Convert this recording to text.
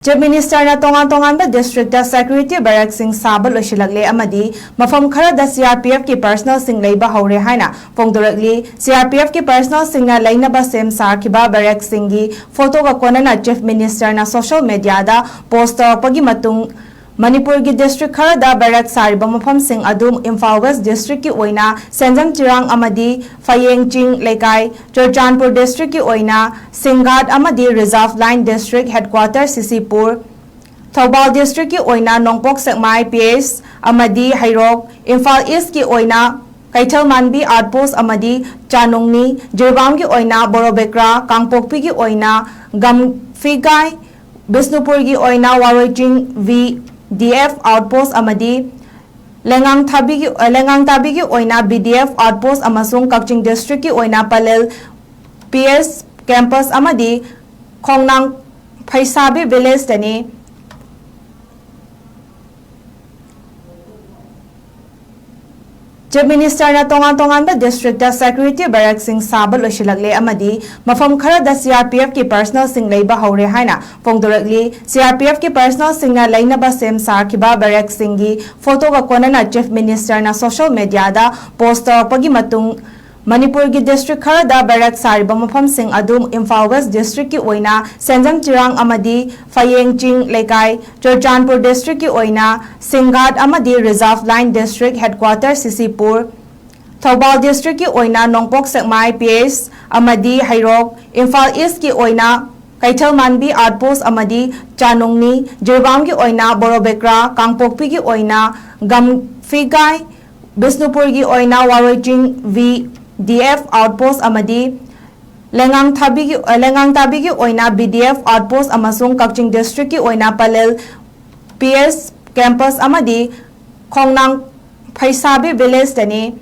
Chief Minister na tongan-tongan district da security barrack sing sabal loisilagle amadi mafam khara da CRPF ki personal sing leiba haure haina phongdorakli CRPF ki personal sing na laina ba sem sar khiba barrack singi photo ka kona na Chief Minister na social media da post pagi matung Manipur ki district khara da barrack sariba mafam sing adum Imphal West district ki oina Senjam Chirang amadi Phayengching Lekai Churchanpur district ki oina Singat amadi Reserve Line district headquarters Sisipur Thoubal district ki oina Nongpok Sekmai PS amadi Hairok Imphal East ki oina Kaithal Manbi Outpost amadi Chanongni Jirbam ki oina Borobekra Kangpokpi ki oina Gamfigai Bisnupur ki oina Waroijing V DF outpost amadi Lengang Tabi ki oina BDF outpost amasung Kakching district ki oina Palel PS campus amadi Khongnang Phaisabi village tani Chief Minister na tongan-tongan district da security barrack sing sabal loisilagle amadi mafam khara da CRPF ki personal sing leiba haure haina phongdorakli CRPF ki personal sing na laina ba sem sar khiba barrack singi photo ka kona na Chief Minister na social media da post pagi matung Manipur ki district khara da barrack sariba mafam sing adum Imphal West district ki oina Senjam Chirang amadi Phayengching Lekai Churchanpur district ki oina Singat amadi Reserve Line district headquarters Sisipur Thoubal district ki oina Nongpok Sekmai PS amadi Hairok Imphal East ki oina Kaithal Manbi Outpost amadi Chanongni Jirbam ki oina Borobekra Kangpokpi ki oina Gamfigai Bisnupur ki oina Waroijing V DF outpost amadi Lengang Tabi ki oina BDF outpost amasung Kakching district ki oina Palel PS campus amadi Chief Minister na tongan-tongan district da security barrack sing sabal loisilagle amadi mafam khara da CRPF ki personal sing leiba haure haina phongdorakli CRPF ki personal sing na laina ba sem sar khiba barrack singi photo ka kona na Chief Minister na social media da post pagi matung Manipur ki district khara da barrack sariba mafam sing adum Imphal West district ki oina Senjam Chirang amadi Phayengching Lekai Churchanpur district ki oina Singat amadi Reserve Line district headquarters Sisipur Thoubal district ki oina Nongpok Sekmai PS amadi Hairok Imphal East ki oina Kaithal Manbi Outpost amadi Chanongni Jirbam ki oina Borobekra Kangpokpi ki oina Gamfigai Bisnupur ki oina Waroijing V DF outpost amadi Lengang Tabi ki oina BDF outpost amasung Kakching district ki oina Palel PS campus amadi Khongnang Phaisabi village tani